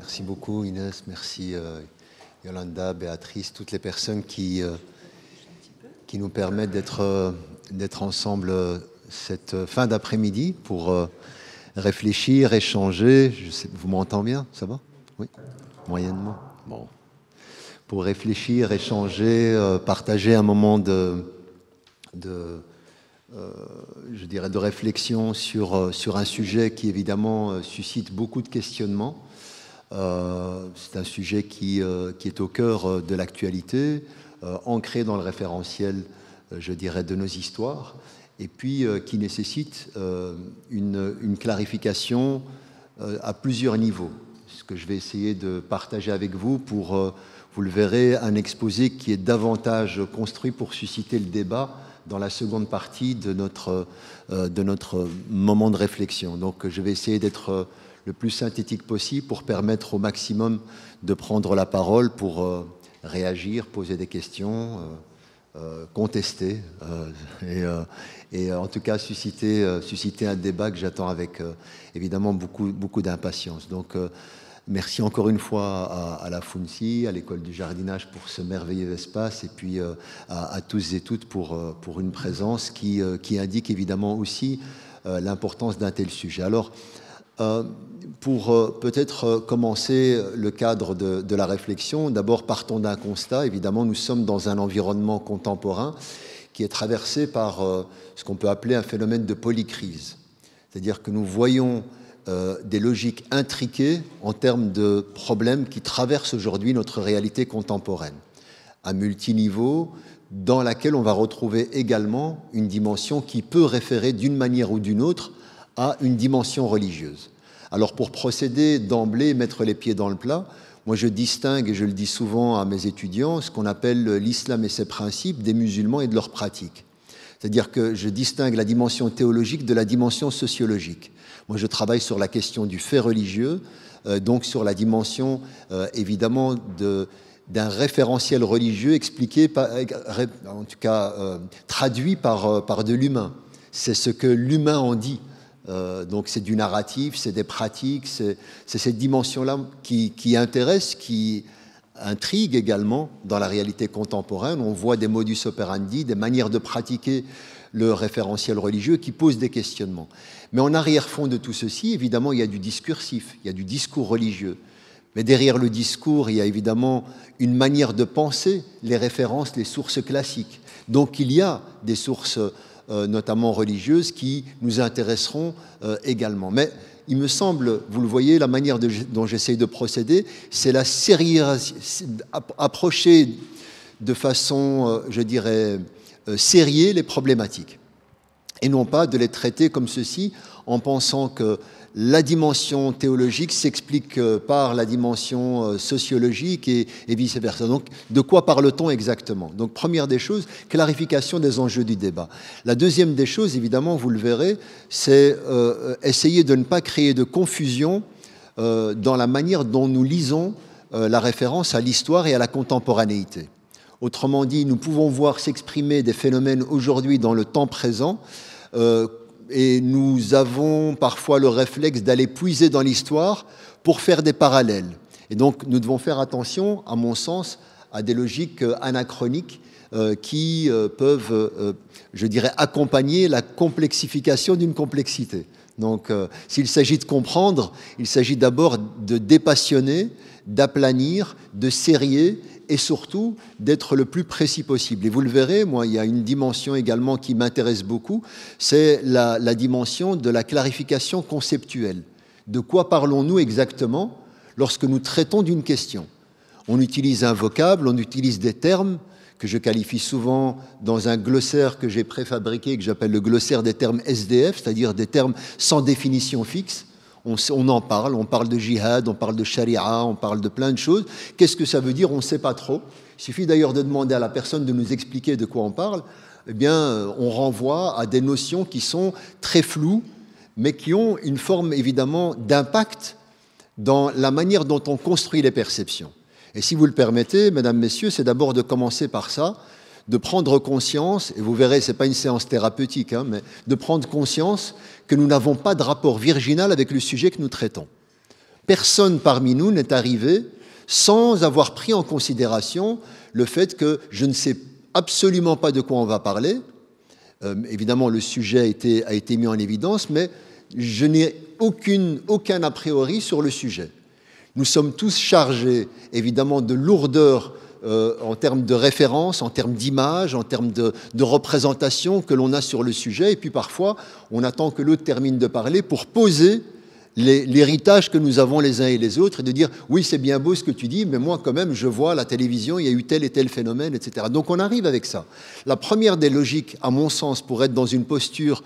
Merci beaucoup Inès, merci Yolanda, Béatrice, toutes les personnes qui nous permettent d'être ensemble cette fin d'après-midi pour réfléchir, échanger. Je sais, vous m'entendez bien? Ça va? Oui? Moyennement? Bon. Pour réfléchir, échanger, partager un moment je dirais de réflexion sur un sujet qui évidemment suscite beaucoup de questionnements. C'est un sujet qui est au cœur de l'actualité, ancré dans le référentiel, je dirais, de nos histoires, et puis qui nécessite une clarification à plusieurs niveaux. Ce que je vais essayer de partager avec vous pour, vous le verrez, un exposé qui est davantage construit pour susciter le débat dans la seconde partie de notre moment de réflexion. Donc je vais essayer d'être le plus synthétique possible pour permettre au maximum de prendre la parole pour réagir, poser des questions, contester et en tout cas susciter un débat que j'attends avec évidemment beaucoup d'impatience. Donc merci encore une fois à la FUNSI, à l'école du jardinage pour ce merveilleux espace et puis à tous et toutes pour une présence qui indique évidemment aussi l'importance d'un tel sujet. Alors, pour peut-être commencer le cadre de la réflexion, d'abord partons d'un constat. Évidemment, nous sommes dans un environnement contemporain qui est traversé par ce qu'on peut appeler un phénomène de polycrise. C'est-à-dire que nous voyons des logiques intriquées en termes de problèmes qui traversent aujourd'hui notre réalité contemporaine, à multiniveau, dans laquelle on va retrouver également une dimension qui peut référer d'une manière ou d'une autre à une dimension religieuse. Alors pour procéder d'emblée, mettre les pieds dans le plat, moi je distingue, et je le dis souvent à mes étudiants, ce qu'on appelle l'islam et ses principes des musulmans et de leurs pratiques. C'est-à-dire que je distingue la dimension théologique de la dimension sociologique. Moi, je travaille sur la question du fait religieux, donc sur la dimension, évidemment, d'un référentiel religieux expliqué, en tout cas traduit par de l'humain. C'est ce que l'humain en dit. Donc c'est du narratif, c'est des pratiques, c'est cette dimension-là qui intéresse, qui intrigue également dans la réalité contemporaine. On voit des modus operandi, des manières de pratiquer le référentiel religieux qui posent des questionnements. Mais en arrière-fond de tout ceci, évidemment, il y a du discursif, il y a du discours religieux. Mais derrière le discours, il y a évidemment une manière de penser les références, les sources classiques. Donc il y a des sources notamment religieuses qui nous intéresseront également. Mais il me semble, vous le voyez, la manière dont j'essaye de procéder, c'est la approcher de façon, je dirais, sérier les problématiques. Et non pas de les traiter comme ceci en pensant que la dimension théologique s'explique par la dimension sociologique et vice-versa. Donc, de quoi parle-t-on exactement? Donc, première des choses, clarification des enjeux du débat. La deuxième des choses, évidemment, vous le verrez, c'est essayer de ne pas créer de confusion dans la manière dont nous lisons la référence à l'histoire et à la contemporanéité. Autrement dit, nous pouvons voir s'exprimer des phénomènes aujourd'hui dans le temps présent et nous avons parfois le réflexe d'aller puiser dans l'histoire pour faire des parallèles. Et donc, nous devons faire attention, à mon sens, à des logiques anachroniques qui peuvent, je dirais, accompagner la complexification d'une complexité. Donc, s'il s'agit de comprendre, il s'agit d'abord de dépassionner, d'aplanir, de serrer et surtout d'être le plus précis possible. Et vous le verrez, moi, il y a une dimension également qui m'intéresse beaucoup, c'est la dimension de la clarification conceptuelle. De quoi parlons-nous exactement lorsque nous traitons d'une question? On utilise un vocable, on utilise des termes que je qualifie souvent dans un glossaire que j'ai préfabriqué, que j'appelle le glossaire des termes SDF, c'est-à-dire des termes sans définition fixe. On en parle, on parle de jihad, on parle de charia, on parle de plein de choses. Qu'est-ce que ça veut dire? On ne sait pas trop. Il suffit d'ailleurs de demander à la personne de nous expliquer de quoi on parle. Eh bien, on renvoie à des notions qui sont très floues, mais qui ont une forme évidemment d'impact dans la manière dont on construit les perceptions. Et si vous le permettez, mesdames, messieurs, c'est d'abord de commencer par ça, de prendre conscience, et vous verrez, ce n'est pas une séance thérapeutique, mais de prendre conscience que nous n'avons pas de rapport virginal avec le sujet que nous traitons. Personne parmi nous n'est arrivé sans avoir pris en considération le fait que je ne sais absolument pas de quoi on va parler. Évidemment, le sujet a été mis en évidence, mais je n'ai aucun a priori sur le sujet. Nous sommes tous chargés, évidemment, de lourdeur en termes de référence, en termes d'image, en termes de représentation que l'on a sur le sujet. Et puis parfois, on attend que l'autre termine de parler pour poser l'héritage que nous avons les uns et les autres et de dire « oui, c'est bien beau ce que tu dis, mais moi quand même, je vois à la télévision, il y a eu tel et tel phénomène, etc. » Donc on arrive avec ça. La première des logiques, à mon sens, pour être dans une posture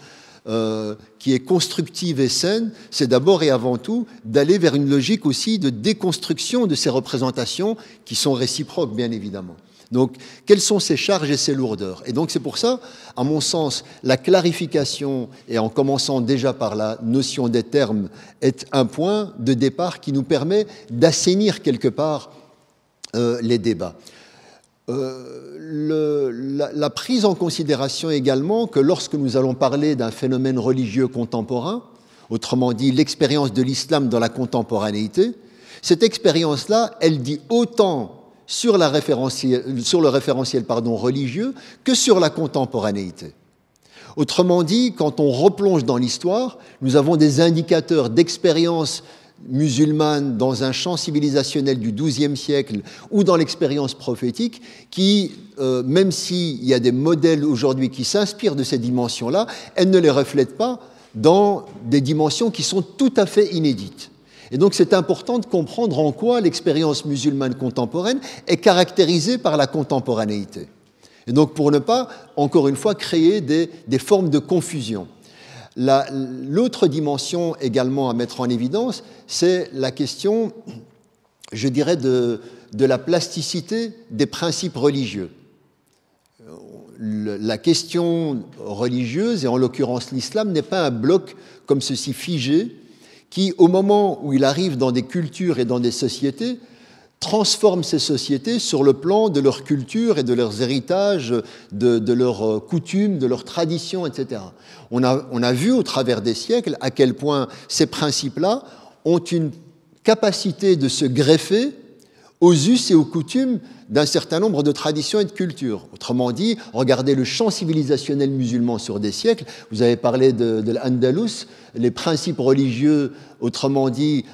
qui est constructive et saine, c'est d'abord et avant tout d'aller vers une logique aussi de déconstruction de ces représentations qui sont réciproques, bien évidemment. Donc, quelles sont ces charges et ces lourdeurs? Et donc, c'est pour ça, à mon sens, la clarification, et en commençant déjà par la notion des termes, est un point de départ qui nous permet d'assainir quelque part les débats. La prise en considération également que lorsque nous allons parler d'un phénomène religieux contemporain, autrement dit l'expérience de l'islam dans la contemporanéité, cette expérience-là, elle dit autant sur le référentiel religieux que sur la contemporanéité. Autrement dit, quand on replonge dans l'histoire, nous avons des indicateurs d'expérience musulmane dans un champ civilisationnel du XIIe siècle ou dans l'expérience prophétique qui, même s'il y a des modèles aujourd'hui qui s'inspirent de ces dimensions-là, elles ne les reflètent pas dans des dimensions qui sont tout à fait inédites. Et donc c'est important de comprendre en quoi l'expérience musulmane contemporaine est caractérisée par la contemporanéité. Et donc pour ne pas, encore une fois, créer des formes de confusion. L'autre dimension également à mettre en évidence, c'est la question, je dirais, de la plasticité des principes religieux. La question religieuse, et en l'occurrence l'islam, n'est pas un bloc comme ceci figé, qui, au moment où il arrive dans des cultures et dans des sociétés, transforme ces sociétés sur le plan de leur culture et de leurs héritages, de leurs coutumes, de leurs traditions, etc. On a vu au travers des siècles à quel point ces principes-là ont une capacité de se greffer aux us et aux coutumes d'un certain nombre de traditions et de cultures. Autrement dit, regardez le champ civilisationnel musulman sur des siècles. Vous avez parlé de l'Andalus, les principes religieux, autrement dit,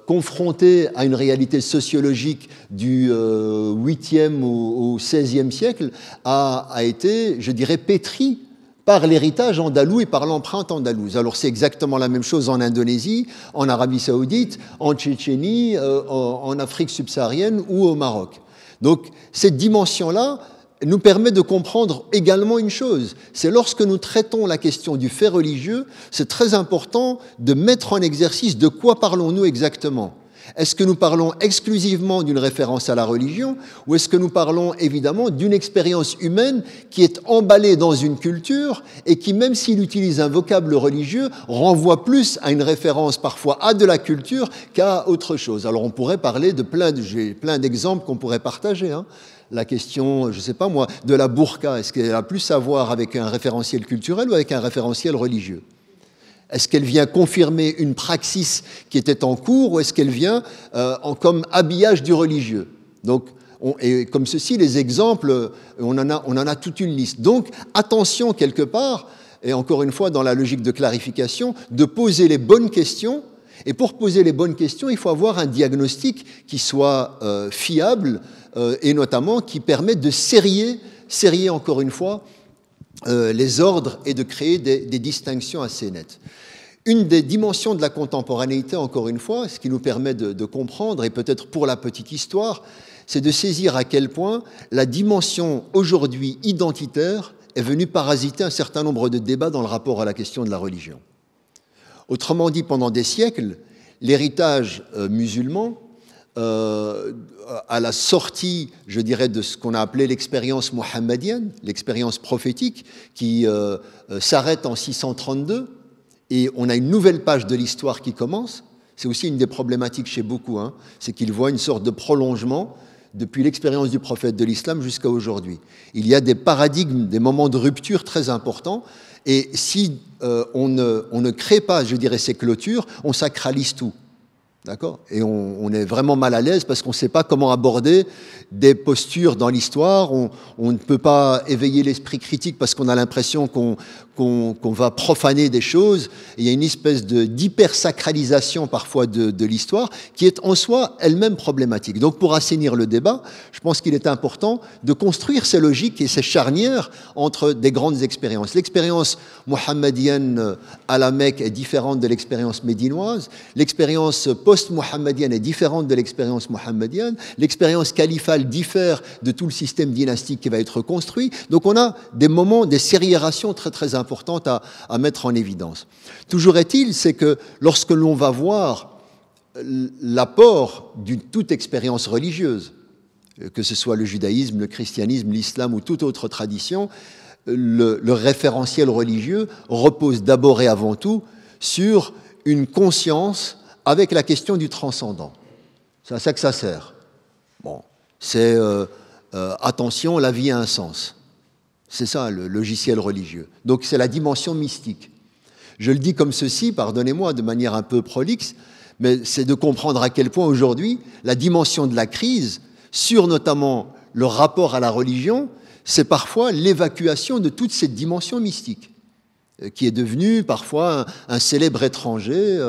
confrontés à une réalité sociologique du 8e au 16e siècle, a été, je dirais, pétri par l'héritage andalou et par l'empreinte andalouse. Alors c'est exactement la même chose en Indonésie, en Arabie Saoudite, en Tchétchénie, en Afrique subsaharienne ou au Maroc. Donc cette dimension-là nous permet de comprendre également une chose, c'est lorsque nous traitons la question du fait religieux, c'est très important de mettre en exercice de quoi parlons-nous exactement. Est-ce que nous parlons exclusivement d'une référence à la religion ou est-ce que nous parlons évidemment d'une expérience humaine qui est emballée dans une culture et qui, même s'il utilise un vocable religieux, renvoie plus à une référence parfois à de la culture qu'à autre chose? Alors on pourrait parler de j'ai plein d'exemples qu'on pourrait partager. La question, je ne sais pas moi, de la burqa, est-ce qu'elle a plus à voir avec un référentiel culturel ou avec un référentiel religieux? Est-ce qu'elle vient confirmer une praxis qui était en cours ou est-ce qu'elle vient comme habillage du religieux? Donc, et comme ceci, les exemples, on en a toute une liste. Donc, attention quelque part, et encore une fois dans la logique de clarification, de poser les bonnes questions. Et pour poser les bonnes questions, il faut avoir un diagnostic qui soit fiable et notamment qui permette de serrer encore une fois, les ordres et de créer des distinctions assez nettes. Une des dimensions de la contemporanéité, encore une fois, ce qui nous permet de comprendre, et peut-être pour la petite histoire, c'est de saisir à quel point la dimension aujourd'hui identitaire est venue parasiter un certain nombre de débats dans le rapport à la question de la religion. Autrement dit, pendant des siècles, l'héritage musulman, à la sortie, je dirais, de ce qu'on a appelé l'expérience mohammedienne, l'expérience prophétique, qui s'arrête en 632, et on a une nouvelle page de l'histoire qui commence. C'est aussi une des problématiques chez beaucoup, c'est qu'ils voient une sorte de prolongement depuis l'expérience du prophète de l'islam jusqu'à aujourd'hui. Il y a des paradigmes, des moments de rupture très importants, et si on ne crée pas, je dirais, ces clôtures, on sacralise tout. D'accord? Et on est vraiment mal à l'aise parce qu'on ne sait pas comment aborder des postures dans l'histoire. On ne peut pas éveiller l'esprit critique parce qu'on a l'impression qu'on va profaner des choses. Et il y a une espèce d'hypersacralisation parfois de l'histoire qui est en soi elle-même problématique. Donc pour assainir le débat, je pense qu'il est important de construire ces logiques et ces charnières entre des grandes expériences. L'expérience mohammedienne à la Mecque est différente de l'expérience médinoise. L'expérience post-mohammedienne est différente de l'expérience mohammedienne. L'expérience califale diffère de tout le système dynastique qui va être construit. Donc on a des moments, des sériérations très très importantes à mettre en évidence. Toujours est-il, c'est que lorsque l'on va voir l'apport d'une toute expérience religieuse, que ce soit le judaïsme, le christianisme, l'islam ou toute autre tradition, le référentiel religieux repose d'abord et avant tout sur une conscience avec la question du transcendant. C'est à ça que ça sert. Bon, c'est attention, la vie a un sens. C'est ça le logiciel religieux. Donc c'est la dimension mystique. Je le dis comme ceci, pardonnez-moi de manière un peu prolixe, mais c'est de comprendre à quel point aujourd'hui la dimension de la crise, sur notamment le rapport à la religion, c'est parfois l'évacuation de toute cette dimension mystique, qui est devenue parfois un célèbre étranger,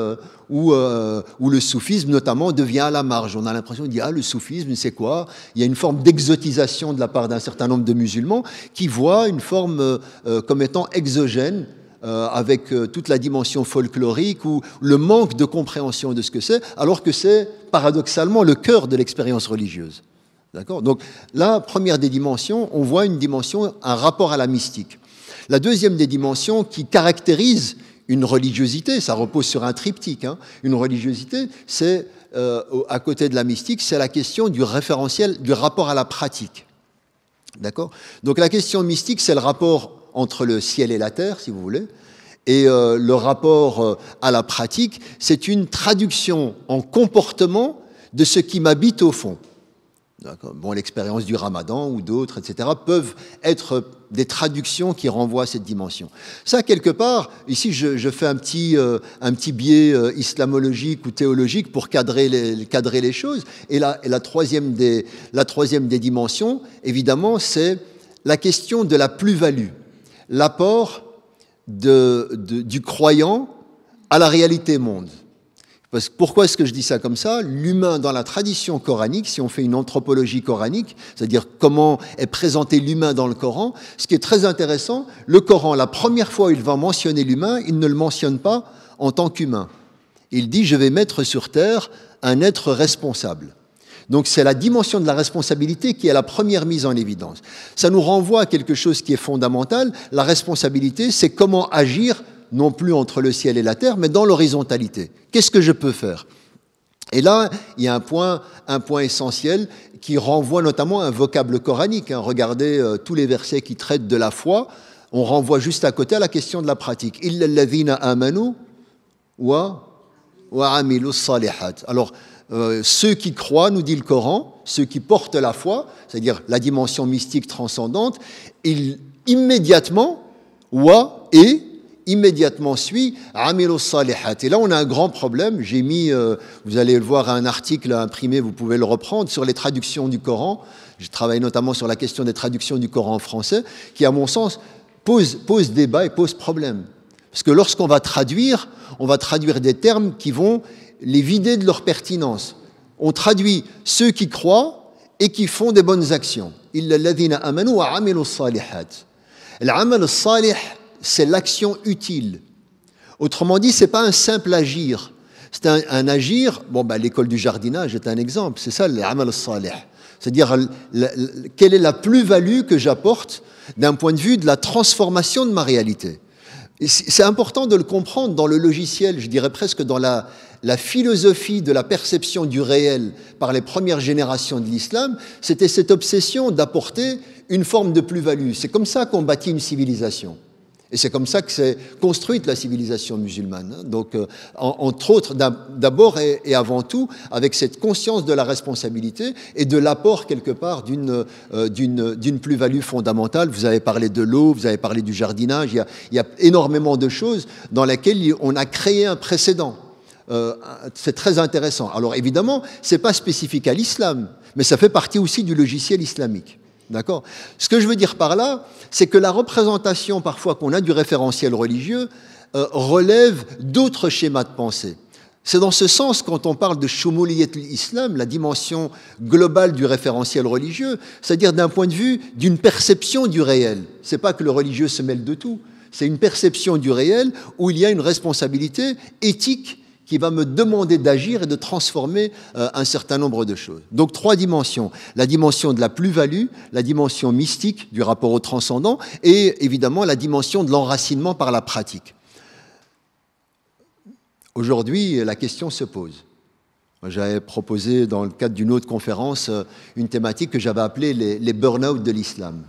où le soufisme notamment devient à la marge. On a l'impression de dire « Ah, le soufisme, c'est quoi ?» Il y a une forme d'exotisation de la part d'un certain nombre de musulmans qui voient une forme comme étant exogène, avec toute la dimension folklorique ou le manque de compréhension de ce que c'est, alors que c'est paradoxalement le cœur de l'expérience religieuse. D'accord ? Donc la première des dimensions, on voit une dimension, un rapport à la mystique. La deuxième des dimensions qui caractérise une religiosité, ça repose sur un triptyque, hein, une religiosité, c'est, à côté de la mystique, c'est la question du référentiel, du rapport à la pratique. D'accord ? Donc la question mystique, c'est le rapport entre le ciel et la terre, si vous voulez, et le rapport à la pratique, c'est une traduction en comportement de ce qui m'habite au fond. Bon, l'expérience du Ramadan ou d'autres, etc., peuvent être des traductions qui renvoient à cette dimension. Ça, quelque part, ici, je fais un petit biais islamologique ou théologique pour cadrer les choses. Et la troisième des dimensions, évidemment, c'est la question de la plus-value, l'apport du croyant à la réalité monde. Pourquoi est-ce que je dis ça comme ça? L'humain dans la tradition coranique, si on fait une anthropologie coranique, c'est-à-dire comment est présenté l'humain dans le Coran, ce qui est très intéressant, le Coran, la première fois où il va mentionner l'humain, il ne le mentionne pas en tant qu'humain. Il dit « je vais mettre sur terre un être responsable ». Donc c'est la dimension de la responsabilité qui est la première mise en évidence. Ça nous renvoie à quelque chose qui est fondamental. La responsabilité, c'est comment agir non plus entre le ciel et la terre, mais dans l'horizontalité. Qu'est-ce que je peux faire? Et là, il y a un point essentiel qui renvoie notamment à un vocable coranique. Regardez tous les versets qui traitent de la foi. On renvoie juste à côté à la question de la pratique. « Illa alladhina amanu wa amilu salihat » Alors, ceux qui croient, nous dit le Coran, ceux qui portent la foi, c'est-à-dire la dimension mystique transcendante, ils immédiatement, immédiatement suit Amilu Salihat. Et là, on a un grand problème. J'ai mis, vous allez le voir, un article imprimé, vous pouvez le reprendre, sur les traductions du Coran. Je travaille notamment sur la question des traductions du Coran en français, qui, à mon sens, pose débat et pose problème. Parce que lorsqu'on va traduire des termes qui vont les vider de leur pertinence. On traduit ceux qui croient et qui font des bonnes actions. Illa alladhina amanu wa amilu salihat. L'amal salih, c'est l'action utile. Autrement dit, c'est pas un simple agir. C'est un agir, l'école du jardinage est un exemple, c'est ça l'amal salih. C'est-à-dire, quelle est la plus-value que j'apporte d'un point de vue de la transformation de ma réalité. Et c'est important de le comprendre dans le logiciel, je dirais presque dans la philosophie de la perception du réel par les premières générations de l'islam, c'était cette obsession d'apporter une forme de plus-value. C'est comme ça qu'on bâtit une civilisation. Et c'est comme ça que s'est construite la civilisation musulmane. Donc, entre autres, d'abord et avant tout, avec cette conscience de la responsabilité et de l'apport, quelque part, d'une plus-value fondamentale. Vous avez parlé de l'eau, vous avez parlé du jardinage. Il y a énormément de choses dans lesquelles on a créé un précédent. c'est très intéressant. Alors évidemment, ce n'est pas spécifique à l'islam, mais ça fait partie aussi du logiciel islamique. D'accord ? Ce que je veux dire par là, c'est que la représentation parfois qu'on a du référentiel religieux relève d'autres schémas de pensée. C'est dans ce sens, quand on parle de Shumuliyat l'Islam, la dimension globale du référentiel religieux, c'est-à-dire d'un point de vue d'une perception du réel. Ce n'est pas que le religieux se mêle de tout, c'est une perception du réel où il y a une responsabilité éthique qui va me demander d'agir et de transformer un certain nombre de choses. Donc 3 dimensions. La dimension de la plus-value, la dimension mystique du rapport au transcendant et évidemment la dimension de l'enracinement par la pratique. Aujourd'hui, la question se pose. J'avais proposé dans le cadre d'une autre conférence une thématique que j'avais appelée les burn-out de l'islam.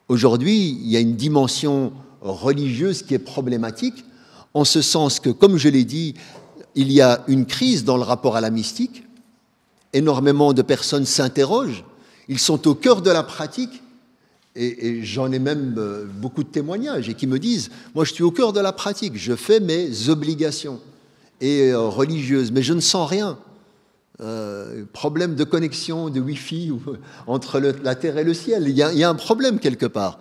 Aujourd'hui, il y a une dimension religieuse qui est problématique, en ce sens que, comme je l'ai dit, il y a une crise dans le rapport à la mystique. Énormément de personnes s'interrogent, ils sont au cœur de la pratique, et j'en ai même beaucoup de témoignages, et qui me disent, moi je suis au cœur de la pratique, je fais mes obligations et religieuses, mais je ne sens rien. Problème de connexion, de Wi-Fi entre la terre et le ciel. Il y a un problème quelque part.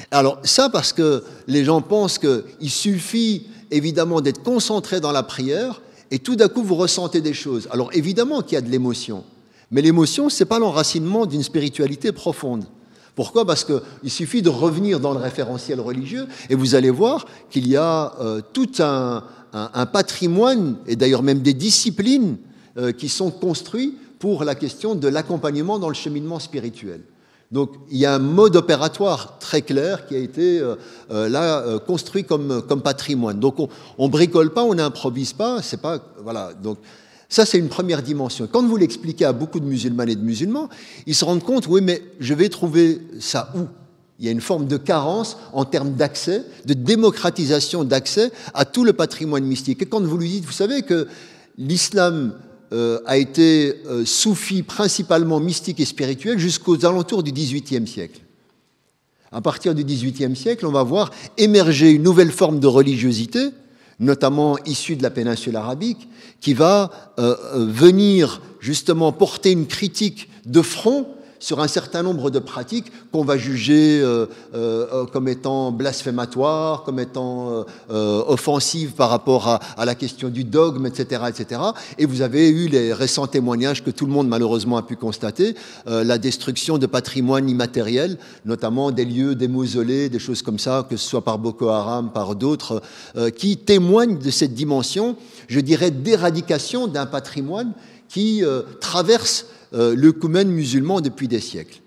Alors ça parce que les gens pensent qu'il suffit évidemment d'être concentré dans la prière et tout d'un coup vous ressentez des choses. Alors évidemment qu'il y a de l'émotion, mais l'émotion ce n'est pas l'enracinement d'une spiritualité profonde. Pourquoi ? Parce qu'il suffit de revenir dans le référentiel religieux et vous allez voir qu'il y a tout un patrimoine et d'ailleurs même des disciplines qui sont construits pour la question de l'accompagnement dans le cheminement spirituel. Donc il y a un mode opératoire très clair qui a été construit comme patrimoine. Donc on bricole pas, on n'improvise pas, c'est pas voilà. Donc ça c'est une première dimension. Quand vous l'expliquez à beaucoup de musulmanes et de musulmans, ils se rendent compte, oui mais je vais trouver ça où ? Il y a une forme de carence en termes d'accès, de démocratisation d'accès à tout le patrimoine mystique. Et quand vous lui dites, vous savez que l'islam a été soufi principalement mystique et spirituel jusqu'aux alentours du XVIIIe siècle. À partir du XVIIIe siècle, on va voir émerger une nouvelle forme de religiosité, notamment issue de la péninsule arabique, qui va venir justement porter une critique de front sur un certain nombre de pratiques qu'on va juger comme étant blasphématoires, comme étant offensives par rapport à la question du dogme, etc., etc. Et vous avez eu les récents témoignages que tout le monde malheureusement a pu constater, la destruction de patrimoine immatériel, notamment des lieux, des mausolées, des choses comme ça, que ce soit par Boko Haram, par d'autres, qui témoignent de cette dimension, je dirais, d'éradication d'un patrimoine qui traverse l'œcumène musulman depuis des siècles.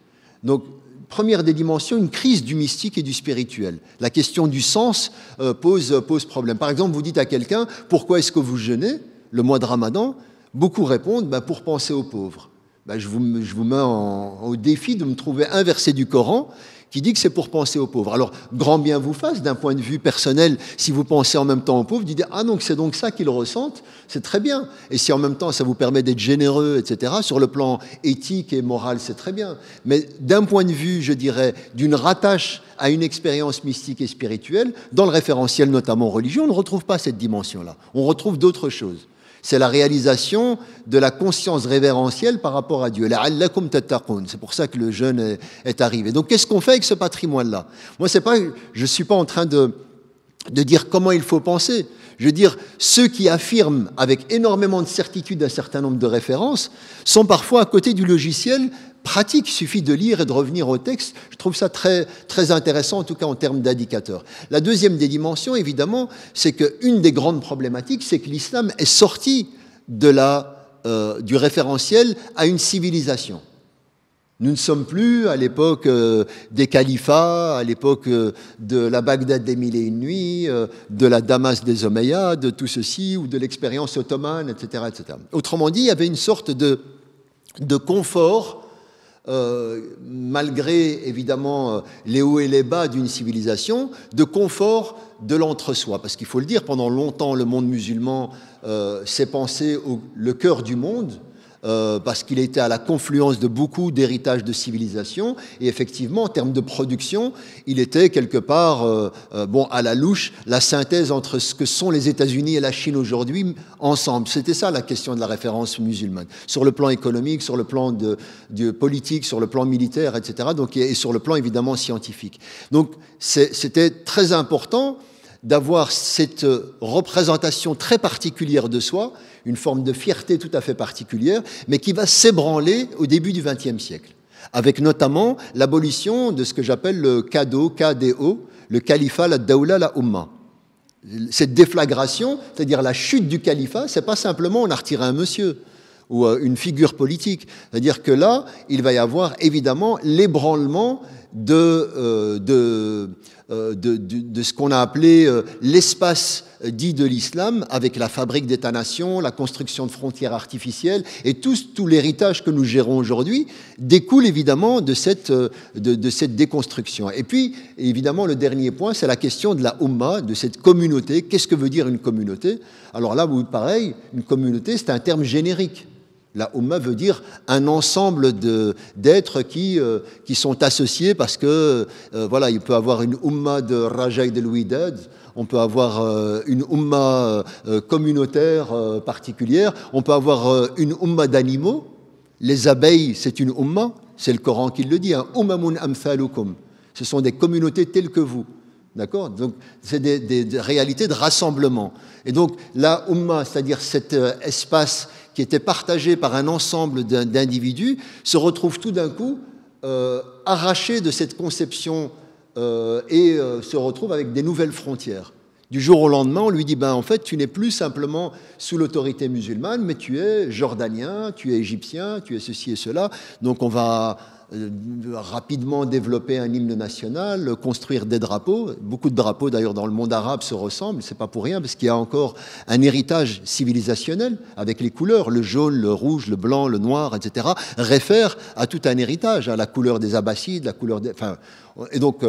Donc, première des dimensions, une crise du mystique et du spirituel. La question du sens pose problème. Par exemple, vous dites à quelqu'un, pourquoi est-ce que vous jeûnez le mois de Ramadan ? Beaucoup répondent, pour penser aux pauvres. Je vous mets au défi de me trouver un verset du Coran qui dit que c'est pour penser aux pauvres. Alors, grand bien vous fasse, d'un point de vue personnel, si vous pensez en même temps aux pauvres, dites « Ah donc c'est donc ça qu'ils ressentent », c'est très bien. Et si en même temps ça vous permet d'être généreux, etc., sur le plan éthique et moral, c'est très bien. Mais d'un point de vue, je dirais, d'une rattache à une expérience mystique et spirituelle, dans le référentiel notamment religieux, on ne retrouve pas cette dimension-là. On retrouve d'autres choses. C'est la réalisation de la conscience révérentielle par rapport à Dieu. La'allakum tattaqun. C'est pour ça que le jeûne est arrivé. Donc, qu'est-ce qu'on fait avec ce patrimoine-là ? Moi, je ne suis pas en train de dire comment il faut penser. Je veux dire, ceux qui affirment avec énormément de certitude un certain nombre de références sont parfois à côté du logiciel pratique. Il suffit de lire et de revenir au texte. Je trouve ça très, très intéressant, en tout cas en termes d'indicateurs. La deuxième des dimensions, évidemment, c'est qu'une des grandes problématiques, c'est que l'islam est sorti du référentiel à une civilisation. Nous ne sommes plus à l'époque des califats, à l'époque de la Bagdad des mille et une nuits, de la Damas des Omeyyades, de tout ceci, ou de l'expérience ottomane, etc., etc. Autrement dit, il y avait une sorte de confort, malgré évidemment les hauts et les bas d'une civilisation, de confort de l'entre-soi. Parce qu'il faut le dire, pendant longtemps, le monde musulman s'est pensé le cœur du monde, parce qu'il était à la confluence de beaucoup d'héritages de civilisation, et effectivement, en termes de production, il était quelque part, bon, à la louche, la synthèse entre ce que sont les États-Unis et la Chine aujourd'hui ensemble. C'était ça la question de la référence musulmane, sur le plan économique, sur le plan de politique, sur le plan militaire, etc., donc, et sur le plan évidemment scientifique. Donc c'était très important d'avoir cette représentation très particulière de soi, une forme de fierté tout à fait particulière, mais qui va s'ébranler au début du XXe siècle, avec notamment l'abolition de ce que j'appelle le KDO, le califat, la daoula, la umma. Cette déflagration, c'est-à-dire la chute du califat, c'est pas simplement on a retiré un monsieur ou une figure politique, c'est-à-dire que là, il va y avoir évidemment l'ébranlement de ce qu'on a appelé l'espace dit de l'islam, avec la fabrique d'États-nations, la construction de frontières artificielles, et tout l'héritage que nous gérons aujourd'hui découle évidemment de cette déconstruction. Et puis, évidemment, le dernier point, c'est la question de la Ummah, de cette communauté. Qu'est-ce que veut dire une communauté? Alors là, pareil, une communauté, c'est un terme générique. La Ummah veut dire un ensemble d'êtres qui sont associés parce que, voilà, il peut avoir une Ummah de Raja de Louidad, on peut avoir une Ummah communautaire particulière, on peut avoir une Ummah d'animaux. Les abeilles, c'est une Ummah, c'est le Coran qui le dit, hein, Ummamun amthalukum. Ce sont des communautés telles que vous. D'accord? Donc, c'est des réalités de rassemblement. Et donc, la Ummah, c'est-à-dire cet espace qui était partagé par un ensemble d'individus, se retrouve tout d'un coup arraché de cette conception et se retrouve avec des nouvelles frontières. Du jour au lendemain, on lui dit, ben, en fait, tu n'es plus simplement sous l'autorité musulmane, mais tu es jordanien, tu es égyptien, tu es ceci et cela. Donc on va rapidement développer un hymne national, construire des drapeaux. Beaucoup de drapeaux, d'ailleurs, dans le monde arabe se ressemblent. C'est pas pour rien, parce qu'il y a encore un héritage civilisationnel avec les couleurs. Le jaune, le rouge, le blanc, le noir, etc. réfèrent à tout un héritage, à la couleur des Abbassides, la couleur des... Enfin, et donc...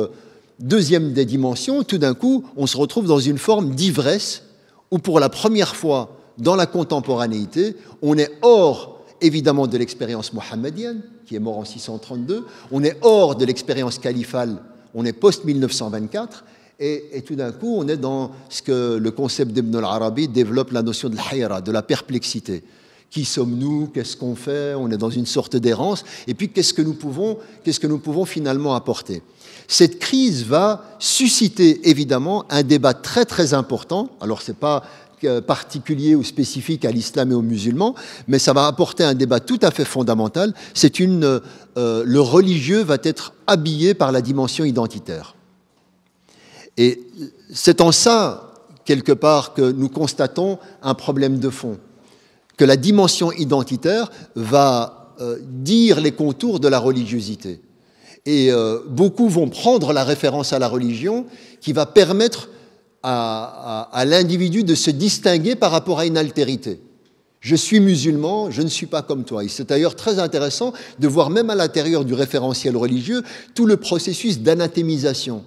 Deuxième des dimensions, tout d'un coup, on se retrouve dans une forme d'ivresse où pour la première fois dans la contemporanéité, on est hors évidemment de l'expérience mohammedienne, qui est mort en 632, on est hors de l'expérience califale, on est post-1924, et tout d'un coup, on est dans ce que le concept d'Ibn al-Arabi développe, la notion de l'hayra, de la perplexité. Qui sommes-nous? Qu'est-ce qu'on fait? On est dans une sorte d'errance. Et puis, qu'est-ce que nous pouvons finalement apporter? Cette crise va susciter évidemment un débat très très important. Alors c'est pas particulier ou spécifique à l'islam et aux musulmans, mais ça va apporter un débat tout à fait fondamental. Le religieux va être habillé par la dimension identitaire. Et c'est en ça, quelque part, que nous constatons un problème de fond, que la dimension identitaire va dire les contours de la religiosité. Et beaucoup vont prendre la référence à la religion qui va permettre à l'individu de se distinguer par rapport à une altérité. Je suis musulman, je ne suis pas comme toi. Et c'est d'ailleurs très intéressant de voir même à l'intérieur du référentiel religieux tout le processus d'anathémisation.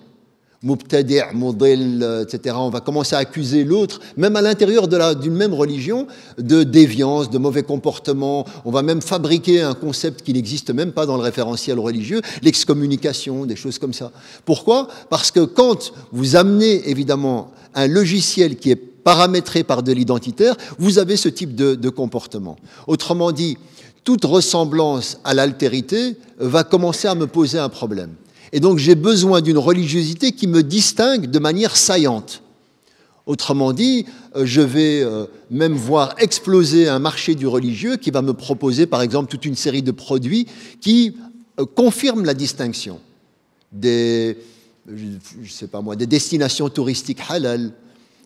Mubtadi', modèle, etc. On va commencer à accuser l'autre, même à l'intérieur d'une même religion, de déviance, de mauvais comportement. On va même fabriquer un concept qui n'existe même pas dans le référentiel religieux, l'excommunication, des choses comme ça. Pourquoi? Parce que quand vous amenez évidemment un logiciel qui est paramétré par de l'identitaire, vous avez ce type de comportement. Autrement dit, toute ressemblance à l'altérité va commencer à me poser un problème. Et donc j'ai besoin d'une religiosité qui me distingue de manière saillante. Autrement dit, je vais même voir exploser un marché du religieux qui va me proposer par exemple toute une série de produits qui confirment la distinction. Je sais pas moi, des destinations touristiques halal,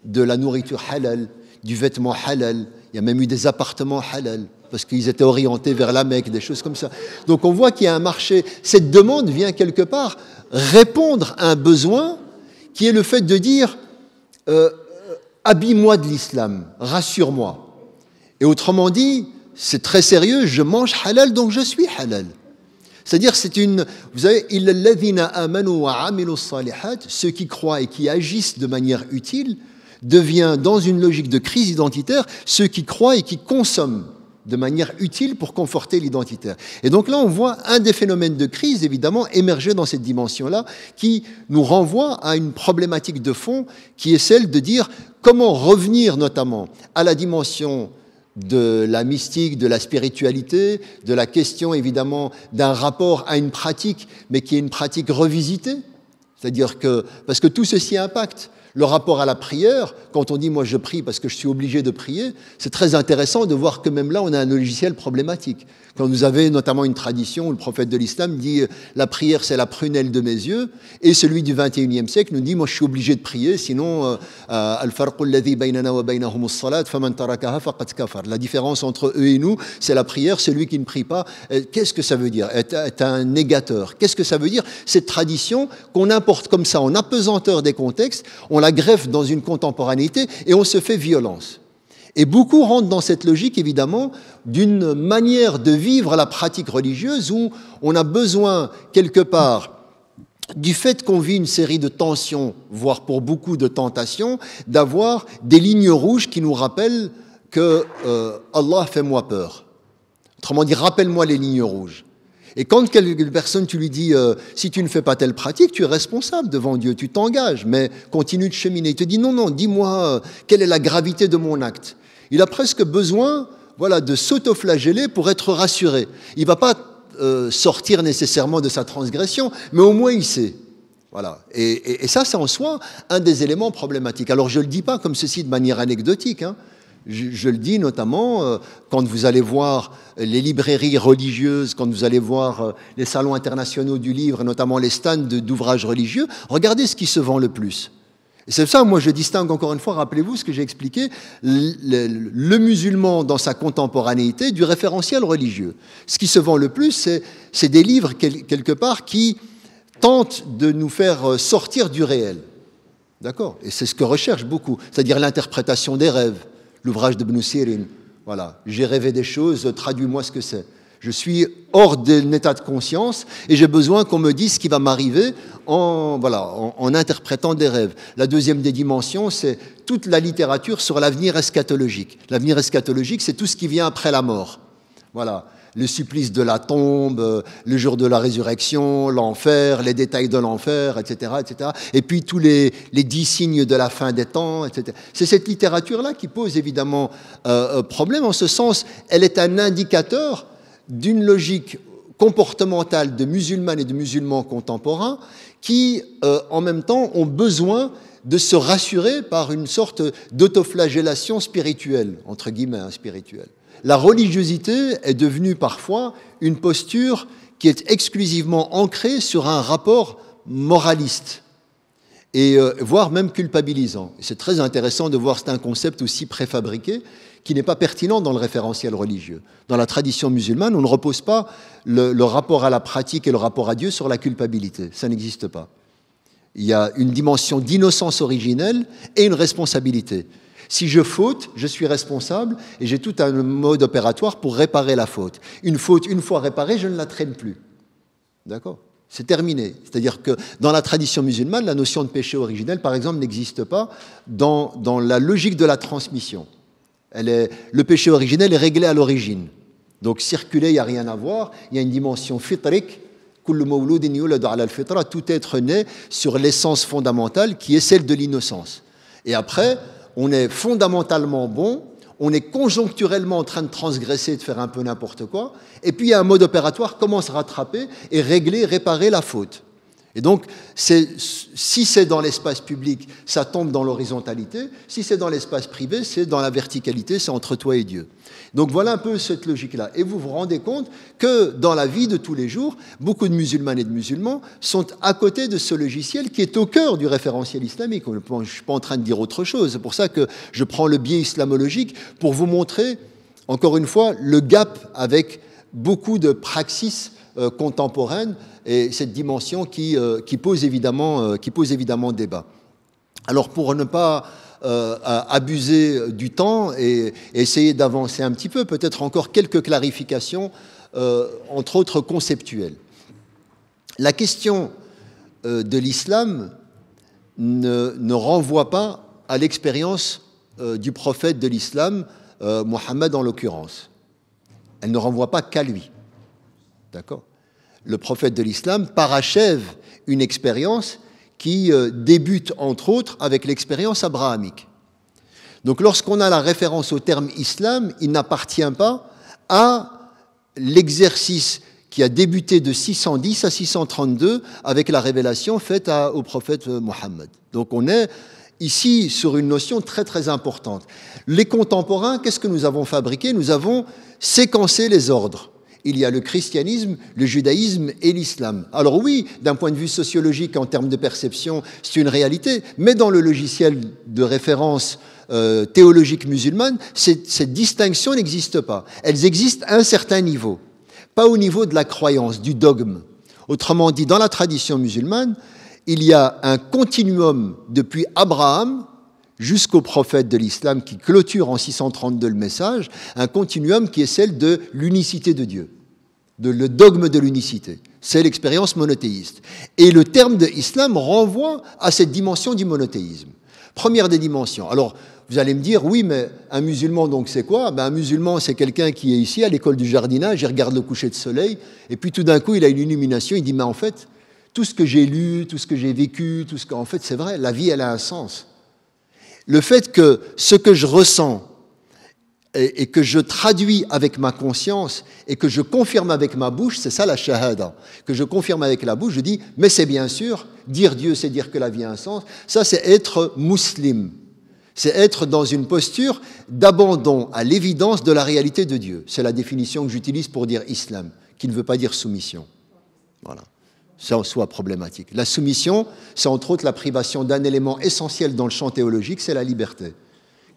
de la nourriture halal, du vêtement halal, il y a même eu des appartements halal, parce qu'ils étaient orientés vers la Mecque, des choses comme ça. Donc on voit qu'il y a un marché. Cette demande vient quelque part répondre à un besoin qui est le fait de dire habille-moi de l'islam, rassure-moi. Et autrement dit, c'est très sérieux, je mange halal, donc je suis halal. C'est-à-dire, vous savez, ceux qui croient et qui agissent de manière utile, devient dans une logique de crise identitaire ceux qui croient et qui consomment. de manière utile pour conforter l'identitaire. Et donc là, on voit un des phénomènes de crise, évidemment, émerger dans cette dimension-là, qui nous renvoie à une problématique de fond, qui est celle de dire comment revenir notamment à la dimension de la mystique, de la spiritualité, de la question évidemment d'un rapport à une pratique, mais qui est une pratique revisitée. C'est-à-dire que, parce que tout ceci impacte. Le rapport à la prière, quand on dit « moi je prie parce que je suis obligé de prier », c'est très intéressant de voir que même là on a un logiciel problématique. Quand vous avez notamment une tradition où le prophète de l'islam dit « la prière c'est la prunelle de mes yeux » et celui du 21e siècle nous dit « moi je suis obligé de prier, sinon la différence entre eux et nous c'est la prière, celui qui ne prie pas ». Qu'est-ce que ça veut dire? Est un négateur. Qu'est-ce que ça veut dire? Cette tradition qu'on importe comme ça en apesanteur des contextes, on la greffe dans une contemporanéité et on se fait violence. Et beaucoup rentrent dans cette logique, évidemment, d'une manière de vivre la pratique religieuse où on a besoin, quelque part, du fait qu'on vit une série de tensions, voire pour beaucoup de tentations, d'avoir des lignes rouges qui nous rappellent que Allah fait-moi peur. Autrement dit, rappelle-moi les lignes rouges. Et quand quelque personne, tu lui dis si tu ne fais pas telle pratique, tu es responsable devant Dieu, tu t'engages, mais continue de cheminer. Il te dit non, dis-moi quelle est la gravité de mon acte. Il a presque besoin, voilà, de s'autoflageller pour être rassuré. Il ne va pas sortir nécessairement de sa transgression, mais au moins il sait. Voilà. Et ça, c'est en soi un des éléments problématiques. Alors je ne le dis pas comme ceci de manière anecdotique, hein. Je le dis notamment quand vous allez voir les librairies religieuses, quand vous allez voir les salons internationaux du livre, notamment les stands d'ouvrages religieux, regardez ce qui se vend le plus. Et c'est ça, moi je distingue encore une fois, rappelez-vous ce que j'ai expliqué, le musulman dans sa contemporanéité du référentiel religieux. Ce qui se vend le plus, c'est des livres quelque part qui tentent de nous faire sortir du réel. D'accord? Et c'est ce que recherche beaucoup, c'est-à-dire l'interprétation des rêves. L'ouvrage de Ibn Sirin, voilà, j'ai rêvé des choses, traduis-moi ce que c'est. Je suis hors d'un état de conscience et j'ai besoin qu'on me dise ce qui va m'arriver en interprétant des rêves. La deuxième des dimensions, c'est toute la littérature sur l'avenir eschatologique. L'avenir eschatologique, c'est tout ce qui vient après la mort. Voilà. Le supplice de la tombe, le jour de la résurrection, l'enfer, les détails de l'enfer, etc., etc. Et puis tous les 10 signes de la fin des temps, etc. C'est cette littérature-là qui pose évidemment problème. En ce sens, elle est un indicateur d'une logique comportementale de musulmanes et de musulmans contemporains qui, en même temps, ont besoin de se rassurer par une sorte d'autoflagellation spirituelle, entre guillemets, spirituelle. La religiosité est devenue parfois une posture qui est exclusivement ancrée sur un rapport moraliste, et voire même culpabilisant. C'est très intéressant de voir, c'est un concept aussi préfabriqué qui n'est pas pertinent dans le référentiel religieux. Dans la tradition musulmane, on ne repose pas le rapport à la pratique et le rapport à Dieu sur la culpabilité. Ça n'existe pas. Il y a une dimension d'innocence originelle et une responsabilité. Si je faute, je suis responsable et j'ai tout un mode opératoire pour réparer la faute. Une faute, une fois réparée, je ne la traîne plus. D'accord ? C'est terminé. C'est-à-dire que dans la tradition musulmane, la notion de péché originel, par exemple, n'existe pas dans la logique de la transmission. Le péché originel est réglé à l'origine. Donc circuler, il n'y a rien à voir. Il y a une dimension fitrique. Tout être né sur l'essence fondamentale qui est celle de l'innocence. Et après, on est fondamentalement bon, on est conjoncturellement en train de transgresser, de faire un peu n'importe quoi, et puis il y a un mode opératoire, comment se rattraper et régler, réparer la faute. Et donc, si c'est dans l'espace public, ça tombe dans l'horizontalité, si c'est dans l'espace privé, c'est dans la verticalité, c'est entre toi et Dieu. Donc voilà un peu cette logique-là. Et vous vous rendez compte que dans la vie de tous les jours, beaucoup de musulmanes et de musulmans sont à côté de ce logiciel qui est au cœur du référentiel islamique. Je ne suis pas en train de dire autre chose. C'est pour ça que je prends le biais islamologique pour vous montrer, encore une fois, le gap avec beaucoup de praxis contemporaines et cette dimension qui pose évidemment débat. Alors pour ne pas abuser du temps et essayer d'avancer un petit peu, peut-être encore quelques clarifications, entre autres conceptuelles. La question de l'islam ne renvoie pas à l'expérience du prophète de l'islam, Mohammed en l'occurrence. Elle ne renvoie pas qu'à lui. D'accord ? Le prophète de l'islam parachève une expérience qui débute, entre autres, avec l'expérience abrahamique. Donc, lorsqu'on a la référence au terme islam, il n'appartient pas à l'exercice qui a débuté de 610 à 632 avec la révélation faite au prophète Mohammed. Donc, on est ici sur une notion très très importante. Les contemporains, qu'est-ce que nous avons fabriqué? Nous avons séquencé les ordres. Il y a le christianisme, le judaïsme et l'islam. Alors oui, d'un point de vue sociologique, en termes de perception, c'est une réalité, mais dans le logiciel de référence théologique musulmane, cette distinction n'existe pas. Elles existent à un certain niveau, pas au niveau de la croyance, du dogme. Autrement dit, dans la tradition musulmane, il y a un continuum depuis Abraham jusqu'au prophète de l'islam qui clôture en 632 le message, un continuum qui est celle de l'unicité de Dieu, le dogme de l'unicité. C'est l'expérience monothéiste. Et le terme de islam renvoie à cette dimension du monothéisme. Première des dimensions. Alors, vous allez me dire, oui, mais un musulman, donc c'est quoi? Un musulman, c'est quelqu'un qui est ici à l'école du jardinage, il regarde le coucher de soleil, et puis tout d'un coup, il a une illumination, il dit, mais en fait, tout ce que j'ai lu, tout ce que j'ai vécu, tout ce qu'en fait, c'est vrai, la vie, elle a un sens. Le fait que ce que je ressens et que je traduis avec ma conscience et que je confirme avec ma bouche, c'est ça la shahada. Que je confirme avec la bouche, je dis, mais c'est bien sûr, dire Dieu, c'est dire que la vie a un sens. Ça, c'est être musulman. C'est être dans une posture d'abandon à l'évidence de la réalité de Dieu. C'est la définition que j'utilise pour dire islam, qui ne veut pas dire soumission. Voilà. Ça en soi problématique. La soumission, c'est entre autres la privation d'un élément essentiel dans le champ théologique, c'est la liberté.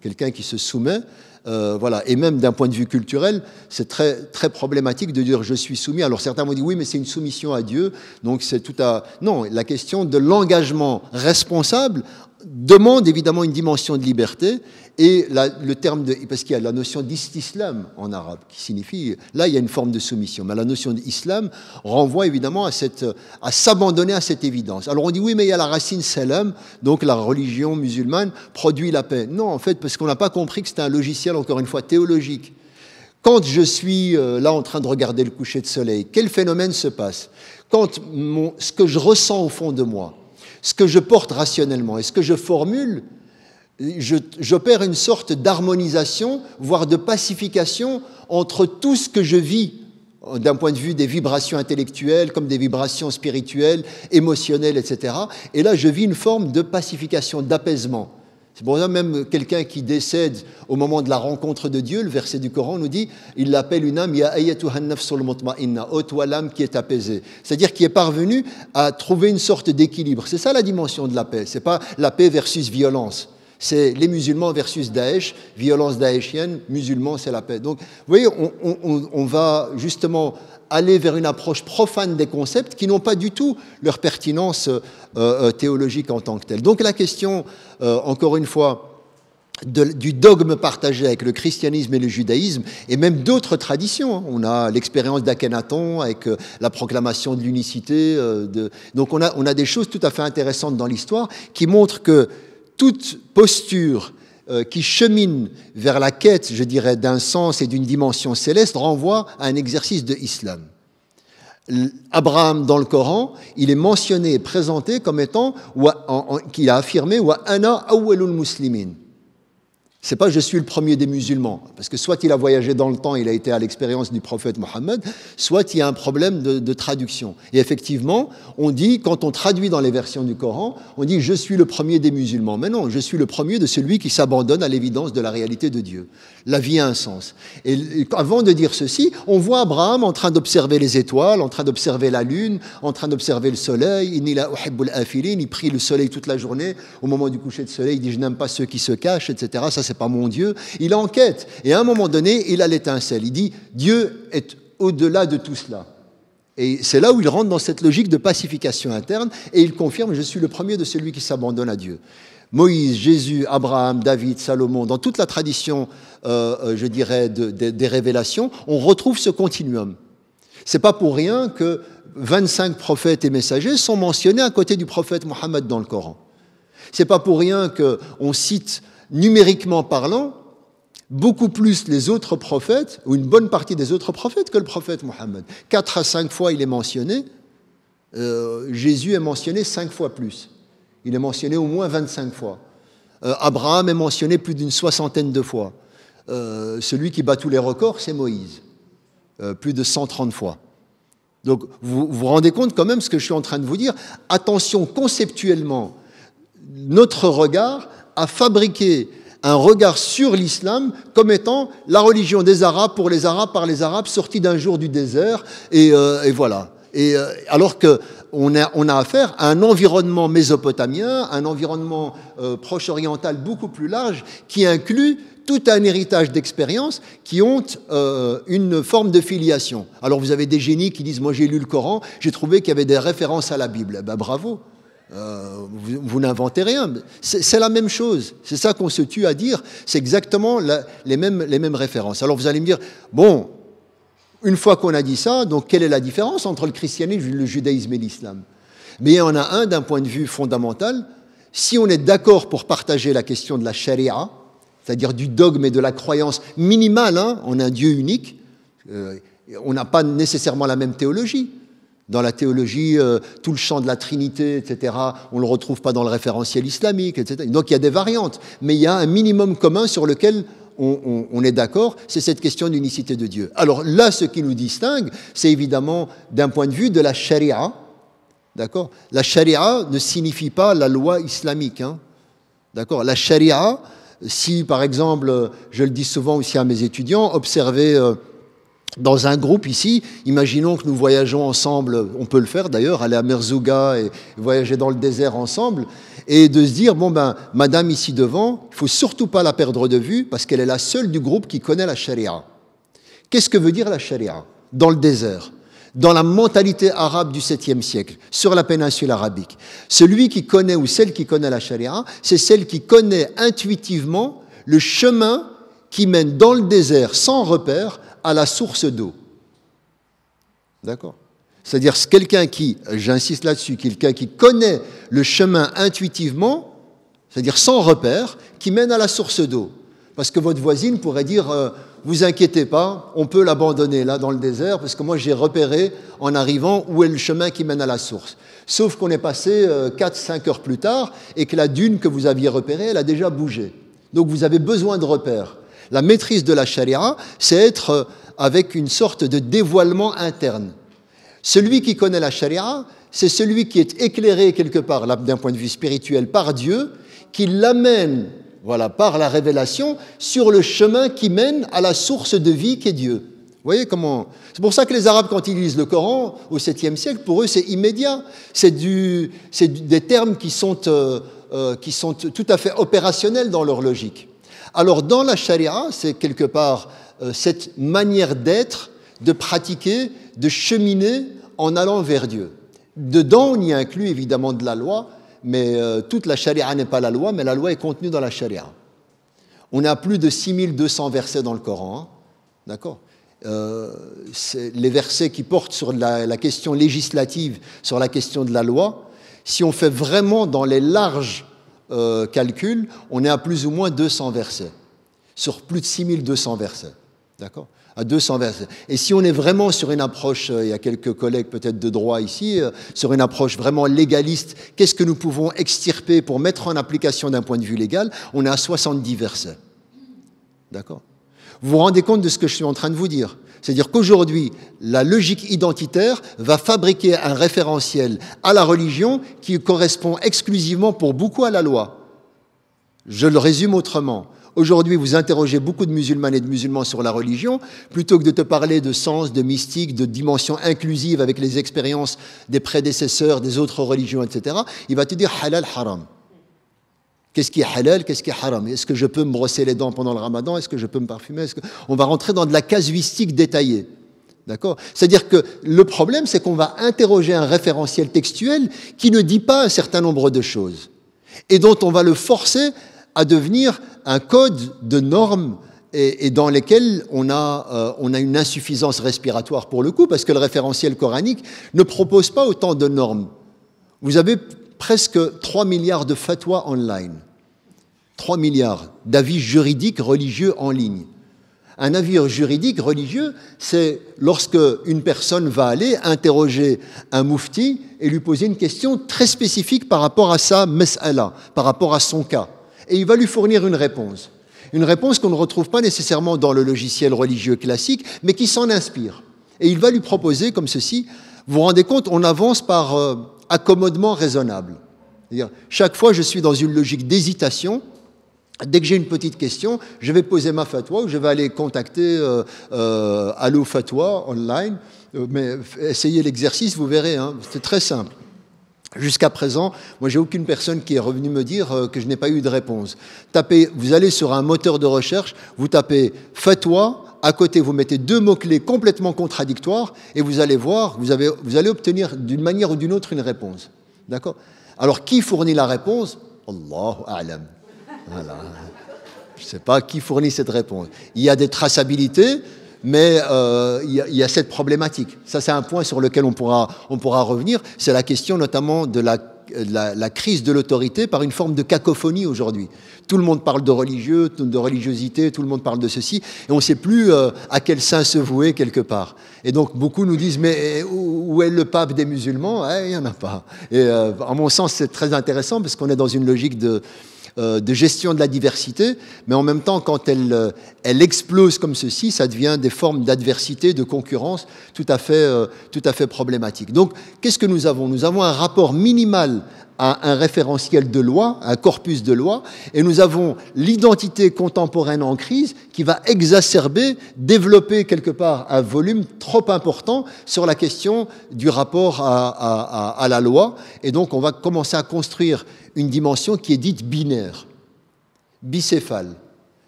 Quelqu'un qui se soumet, voilà. Et même d'un point de vue culturel, c'est très, très problématique de dire je suis soumis. Alors certains m'ont dit oui, mais c'est une soumission à Dieu, donc c'est tout à... Non, la question de l'engagement responsable demande évidemment une dimension de liberté et le terme de... Parce qu'il y a la notion d'islam en arabe qui signifie... Là, il y a une forme de soumission. Mais la notion d'islam renvoie évidemment à s'abandonner à cette évidence. Alors on dit oui, mais il y a la racine salam, donc la religion musulmane produit la paix. Non, en fait, parce qu'on n'a pas compris que c'était un logiciel, encore une fois, théologique. Quand je suis là en train de regarder le coucher de soleil, quel phénomène se passe? Quand ce que je ressens au fond de moi, ce que je porte rationnellement et ce que je formule, j'opère une sorte d'harmonisation, voire de pacification entre tout ce que je vis d'un point de vue des vibrations intellectuelles, comme des vibrations spirituelles, émotionnelles, etc. Et là, je vis une forme de pacification, d'apaisement. C'est pour ça même quelqu'un qui décède au moment de la rencontre de Dieu, le verset du Coran nous dit, il l'appelle une âme, ya ayyatuhan nafsul mutma'inna, ô toi l'âme qui est apaisée. C'est-à-dire qui est parvenu à trouver une sorte d'équilibre. C'est ça la dimension de la paix. C'est pas la paix versus violence. C'est les musulmans versus Daesh, violence daeshienne, musulmans c'est la paix. Donc, vous voyez, on va justement aller vers une approche profane des concepts qui n'ont pas du tout leur pertinence théologique en tant que telle. Donc la question, encore une fois, du dogme partagé avec le christianisme et le judaïsme, et même d'autres traditions. On a l'expérience d'Akhenaton avec la proclamation de l'unicité. Donc on a des choses tout à fait intéressantes dans l'histoire qui montrent que toute posture qui chemine vers la quête, je dirais, d'un sens et d'une dimension céleste renvoie à un exercice de islam. Abraham, dans le Coran, il est mentionné et présenté comme étant, qu'il a affirmé « Wa ana awwalul muslimin ». C'est pas « je suis le premier des musulmans », parce que soit il a voyagé dans le temps, il a été à l'expérience du prophète Mohammed, soit il y a un problème de traduction. Et effectivement, on dit, quand on traduit dans les versions du Coran, on dit « je suis le premier des musulmans ». Mais non, je suis le premier de celui qui s'abandonne à l'évidence de la réalité de Dieu. La vie a un sens. Et avant de dire ceci, on voit Abraham en train d'observer les étoiles, en train d'observer la lune, en train d'observer le soleil. « Inni la uhibbul afilin », il prie le soleil toute la journée. Au moment du coucher de soleil, il dit « je n'aime pas ceux qui se cachent », etc. Ça, c'est pas mon Dieu. Il enquête. Et à un moment donné, il a l'étincelle. Il dit, Dieu est au-delà de tout cela. Et c'est là où il rentre dans cette logique de pacification interne et il confirme, je suis le premier de celui qui s'abandonne à Dieu. Moïse, Jésus, Abraham, David, Salomon, dans toute la tradition, je dirais, des révélations, on retrouve ce continuum. C'est pas pour rien que 25 prophètes et messagers sont mentionnés à côté du prophète Mohammed dans le Coran. C'est pas pour rien qu'on cite numériquement parlant, beaucoup plus les autres prophètes, ou une bonne partie des autres prophètes que le prophète Mohammed. 4 à 5 fois il est mentionné, Jésus est mentionné 5 fois plus. Il est mentionné au moins 25 fois. Abraham est mentionné plus d'une 60aine de fois. Celui qui bat tous les records, c'est Moïse, plus de 130 fois. Donc vous vous rendez compte quand même ce que je suis en train de vous dire. Attention, conceptuellement, notre regard a fabriqué un regard sur l'islam comme étant la religion des Arabes pour les Arabes, par les Arabes, sortis d'un jour du désert, et voilà. Alors qu'on a affaire à un environnement mésopotamien, un environnement proche-oriental beaucoup plus large, qui inclut tout un héritage d'expériences qui ont une forme de filiation. Alors vous avez des génies qui disent « moi j'ai lu le Coran, j'ai trouvé qu'il y avait des références à la Bible ». Ben bravo, vous n'inventez rien. C'est la même chose, c'est ça qu'on se tue à dire, c'est exactement les mêmes références. Alors vous allez me dire « bon, une fois qu'on a dit ça, donc quelle est la différence entre le christianisme, le judaïsme et l'islam ?» Mais il y en a un d'un point de vue fondamental. Si on est d'accord pour partager la question de la charia, c'est-à-dire du dogme et de la croyance minimale en un Dieu unique, on n'a pas nécessairement la même théologie. Dans la théologie, tout le champ de la Trinité, etc., on ne le retrouve pas dans le référentiel islamique, etc. Donc il y a des variantes, mais il y a un minimum commun sur lequel on est d'accord, c'est cette question d'unicité de Dieu. Alors là, ce qui nous distingue, c'est évidemment d'un point de vue de la charia. D'accord ? La charia ne signifie pas la loi islamique. D'accord ? La charia, si par exemple, je le dis souvent aussi à mes étudiants, observez dans un groupe ici, imaginons que nous voyageons ensemble, on peut le faire d'ailleurs, aller à Merzouga et voyager dans le désert ensemble, et de se dire, bon ben, madame ici devant, il ne faut surtout pas la perdre de vue, parce qu'elle est la seule du groupe qui connaît la charia. Qu'est-ce que veut dire la charia dans le désert ? Dans la mentalité arabe du 7e siècle, sur la péninsule arabique. Celui qui connaît ou celle qui connaît la charia, c'est celle qui connaît intuitivement le chemin qui mène dans le désert sans repère à la source d'eau. D'accord ? C'est-à-dire quelqu'un qui, j'insiste là-dessus, quelqu'un qui connaît le chemin intuitivement, c'est-à-dire sans repère, qui mène à la source d'eau. Parce que votre voisine pourrait dire vous inquiétez pas, on peut l'abandonner là dans le désert, parce que moi j'ai repéré en arrivant où est le chemin qui mène à la source. Sauf qu'on est passé 4-5 heures plus tard et que la dune que vous aviez repérée, elle a déjà bougé. Donc vous avez besoin de repères. La maîtrise de la charia, c'est être avec une sorte de dévoilement interne. Celui qui connaît la charia, c'est celui qui est éclairé quelque part, là, d'un point de vue spirituel, par Dieu, qui l'amène, voilà, par la révélation, sur le chemin qui mène à la source de vie qu'est Dieu. Vous voyez comment... C'est pour ça que les Arabes, quand ils lisent le Coran, au 7e siècle, pour eux, c'est immédiat. C'est des termes qui sont tout à fait opérationnels dans leur logique. Alors, dans la charia, c'est quelque part cette manière d'être, de pratiquer, de cheminer en allant vers Dieu. Dedans, on y inclut évidemment de la loi, mais toute la charia n'est pas la loi, mais la loi est contenue dans la charia. On a plus de 6200 versets dans le Coran, d'accord ? Les versets qui portent sur la question législative, sur la question de la loi, si on fait vraiment dans les larges calculs, on est à plus ou moins 200 versets, sur plus de 6200 versets, d'accord ? À 200 versets. Et si on est vraiment sur une approche, il y a quelques collègues peut-être de droit ici, sur une approche vraiment légaliste, qu'est-ce que nous pouvons extirper pour mettre en application d'un point de vue légal ? On est à 70 versets. D'accord ? Vous vous rendez compte de ce que je suis en train de vous dire ? C'est-à-dire qu'aujourd'hui, la logique identitaire va fabriquer un référentiel à la religion qui correspond exclusivement pour beaucoup à la loi. Je le résume autrement. Aujourd'hui, vous interrogez beaucoup de musulmanes et de musulmans sur la religion, plutôt que de te parler de sens, de mystique, de dimension inclusive avec les expériences des prédécesseurs, des autres religions, etc. Il va te dire halal, haram. Qu'est-ce qui est halal, qu'est-ce qui est haram? Est-ce que je peux me brosser les dents pendant le ramadan? Est-ce que je peux me parfumer? On va rentrer dans de la casuistique détaillée. D'accord? C'est-à-dire que le problème, c'est qu'on va interroger un référentiel textuel qui ne dit pas un certain nombre de choses et dont on va le forcer à devenir un code de normes et dans lesquelles on a une insuffisance respiratoire pour le coup, parce que le référentiel coranique ne propose pas autant de normes. Vous avez presque 3 milliards de fatwas online. 3 milliards d'avis juridiques religieux en ligne. Un avis juridique religieux, c'est lorsque une personne va aller interroger un moufti et lui poser une question très spécifique par rapport à sa mas'ala, par rapport à son cas. Et il va lui fournir une réponse. Une réponse qu'on ne retrouve pas nécessairement dans le logiciel religieux classique, mais qui s'en inspire. Et il va lui proposer comme ceci. Vous vous rendez compte, on avance par accommodement raisonnable. C'est-à-dire, chaque fois, je suis dans une logique d'hésitation. Dès que j'ai une petite question, je vais poser ma fatwa ou je vais aller contacter Allo Fatwa online. Mais essayez l'exercice, vous verrez, hein, c'est très simple. Jusqu'à présent, moi, j'ai aucune personne qui est revenue me dire que je n'ai pas eu de réponse. Vous allez sur un moteur de recherche, vous tapez fatwa, à côté, vous mettez 2 mots-clés complètement contradictoires et vous allez voir, vous allez obtenir d'une manière ou d'une autre une réponse. D'accord ? Alors, qui fournit la réponse ? Allahu a'lam. Voilà. Je ne sais pas qui fournit cette réponse. Il y a des traçabilités, mais il y a cette problématique. Ça, c'est un point sur lequel on pourra revenir. C'est la question notamment de la crise de l'autorité par une forme de cacophonie aujourd'hui. Tout le monde parle de religieux, de religiosité, tout le monde parle de ceci, et on ne sait plus à quel saint se vouer quelque part. Et donc beaucoup nous disent, mais où est le pape des musulmans ? Il n'y en a pas. Et à mon sens, c'est très intéressant parce qu'on est dans une logique de gestion de la diversité, mais en même temps, quand elle explose comme ceci, ça devient des formes d'adversité, de concurrence tout à fait problématiques. Donc, qu'est-ce que nous avons ? Nous avons un rapport minimal à un référentiel de loi, un corpus de loi, et nous avons l'identité contemporaine en crise qui va exacerber, développer quelque part un volume trop important sur la question du rapport à la loi, et donc on va commencer à construire une dimension qui est dite binaire, bicéphale.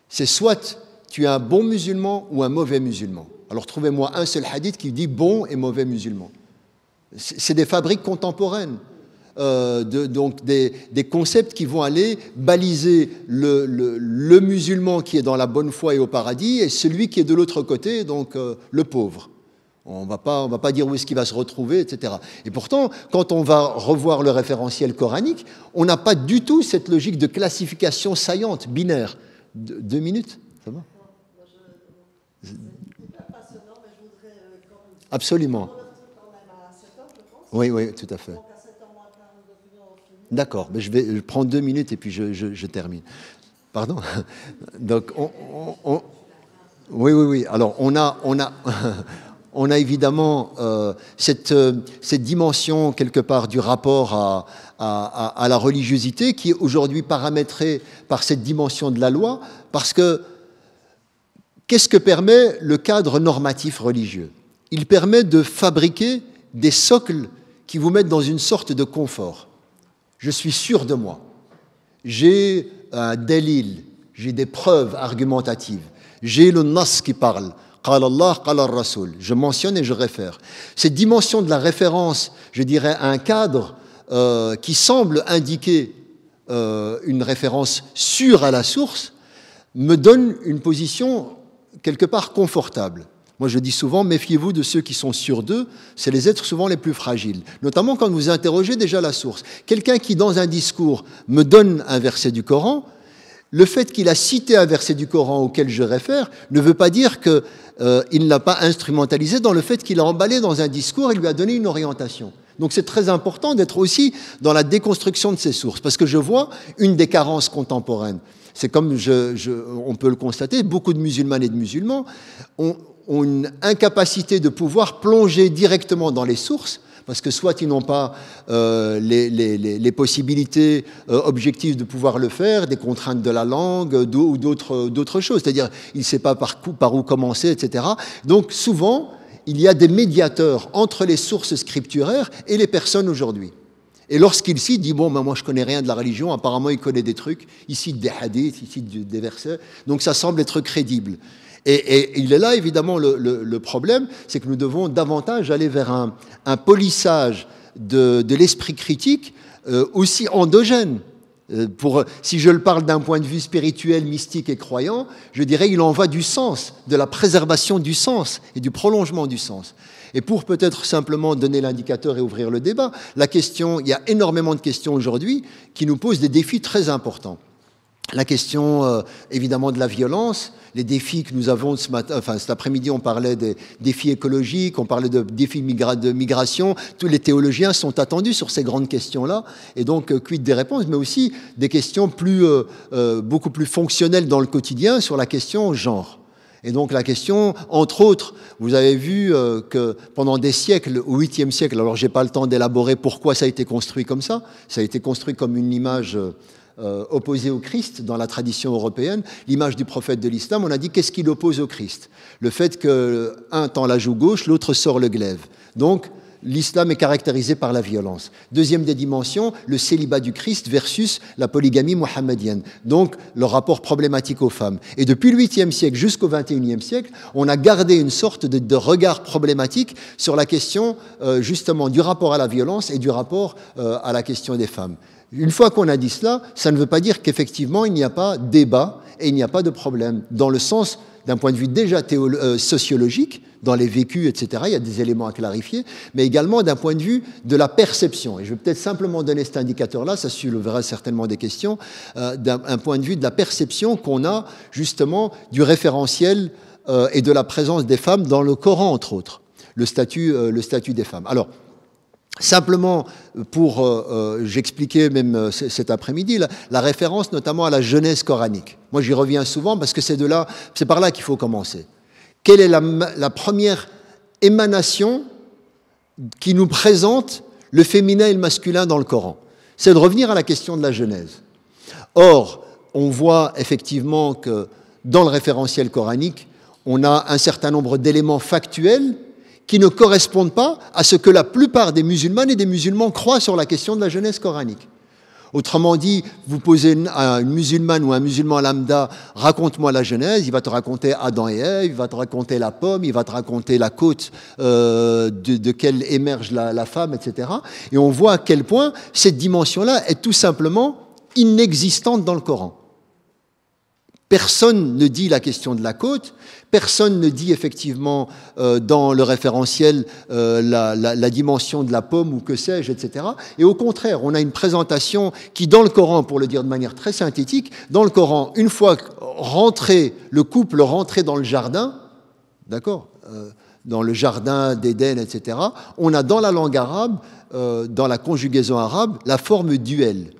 C'est soit tu es un bon musulman ou un mauvais musulman. Alors trouvez-moi un seul hadith qui dit bon et mauvais musulman. C'est des fabriques contemporaines. Donc des concepts qui vont aller baliser le musulman qui est dans la bonne foi et au paradis et celui qui est de l'autre côté, donc le pauvre. On va pas dire où est-ce qu'il va se retrouver, etc. Et pourtant, quand on va revoir le référentiel coranique, on n'a pas du tout cette logique de classification saillante, binaire. 2 minutes, ça va ? Absolument. Oui, tout à fait. D'accord, je vais prendre 2 minutes et puis je termine. Pardon ? Donc, oui. Alors, on a évidemment cette dimension, quelque part, du rapport à la religiosité qui est aujourd'hui paramétrée par cette dimension de la loi, parce que qu'est-ce que permet le cadre normatif religieux ? Il permet de fabriquer des socles qui vous mettent dans une sorte de confort. Je suis sûr de moi. J'ai un dalil, j'ai des preuves argumentatives. J'ai le nas qui parle. Qala Allah, qala Rasoul. Je mentionne et je réfère. Cette dimension de la référence, je dirais, à un cadre qui semble indiquer une référence sûre à la source, me donne une position quelque part confortable. Moi, je dis souvent, méfiez-vous de ceux qui sont sûrs d'eux, c'est les êtres souvent les plus fragiles, notamment quand vous interrogez déjà la source. Quelqu'un qui, dans un discours, me donne un verset du Coran, le fait qu'il a cité un verset du Coran auquel je réfère ne veut pas dire qu'il ne l'a pas instrumentalisé dans le fait qu'il a emballé dans un discours et lui a donné une orientation. Donc c'est très important d'être aussi dans la déconstruction de ces sources, parce que je vois une des carences contemporaines. C'est comme on peut le constater, beaucoup de musulmanes et de musulmans ont une incapacité de pouvoir plonger directement dans les sources, parce que soit ils n'ont pas les possibilités objectives de pouvoir le faire, des contraintes de la langue ou d'autres choses, c'est-à-dire ils ne savent pas par où commencer, etc. Donc souvent, il y a des médiateurs entre les sources scripturaires et les personnes aujourd'hui. Et lorsqu'il cite, il dit, bon, ben moi je connais rien de la religion, apparemment il connaît des trucs, il cite des hadiths, il cite des versets, donc ça semble être crédible. Et il est là, évidemment, le problème, c'est que nous devons davantage aller vers un polissage de l'esprit critique aussi endogène. Si je le parle d'un point de vue spirituel, mystique et croyant, je dirais il en va du sens, de la préservation du sens et du prolongement du sens. Et pour peut-être simplement donner l'indicateur et ouvrir le débat, il y a énormément de questions aujourd'hui qui nous posent des défis très importants. la question évidemment de la violence, les défis que nous avons ce matin, enfin cet après-midi on parlait des défis écologiques, on parlait de défis de migration, tous les théologiens sont attendus sur ces grandes questions-là, et donc quid des réponses, mais aussi des questions beaucoup plus fonctionnelles dans le quotidien sur la question genre. Et donc la question, entre autres, vous avez vu que pendant des siècles, au 8e siècle, alors j'ai pas le temps d'élaborer pourquoi ça a été construit comme ça a été construit comme une image opposé au Christ dans la tradition européenne, l'image du prophète de l'islam, on a dit qu'est-ce qui l'oppose au Christ? Le fait qu'un tend la joue gauche, l'autre sort le glaive. Donc, l'islam est caractérisé par la violence. Deuxième des dimensions, le célibat du Christ versus la polygamie mohammedienne. Donc, le rapport problématique aux femmes. Et depuis le 8e siècle jusqu'au 21e siècle, on a gardé une sorte de regard problématique sur la question, justement, du rapport à la violence et du rapport à la question des femmes. Une fois qu'on a dit cela, ça ne veut pas dire qu'effectivement il n'y a pas débat et il n'y a pas de problème. Dans le sens, d'un point de vue déjà sociologique, dans les vécus, etc., il y a des éléments à clarifier, mais également d'un point de vue de la perception. Et je vais peut-être simplement donner cet indicateur-là, ça soulèvera certainement des questions, d'un point de vue de la perception qu'on a justement du référentiel et de la présence des femmes dans le Coran, entre autres, le statut des femmes. Alors, simplement, j'expliquais même cet après-midi, la référence notamment à la Genèse coranique. Moi, j'y reviens souvent parce que c'est par là qu'il faut commencer. Quelle est la première émanation qui nous présente le féminin et le masculin dans le Coran? C'est de revenir à la question de la Genèse. Or, on voit effectivement que dans le référentiel coranique, on a un certain nombre d'éléments factuels qui ne correspondent pas à ce que la plupart des musulmanes et des musulmans croient sur la question de la Genèse coranique. Autrement dit, vous posez à une musulmane ou un musulman lambda, raconte-moi la Genèse, il va te raconter Adam et Ève, il va te raconter la pomme, il va te raconter la côte de quelle émerge la femme, etc. Et on voit à quel point cette dimension-là est tout simplement inexistante dans le Coran. Personne ne dit la question de la côte, personne ne dit effectivement dans le référentiel la dimension de la pomme ou que sais-je, etc. Et au contraire, on a une présentation qui, dans le Coran, pour le dire de manière très synthétique, dans le Coran, une fois le couple rentré dans le jardin, d'accord, dans le jardin d'Éden, etc., on a dans la langue arabe, dans la conjugaison arabe, la forme duel.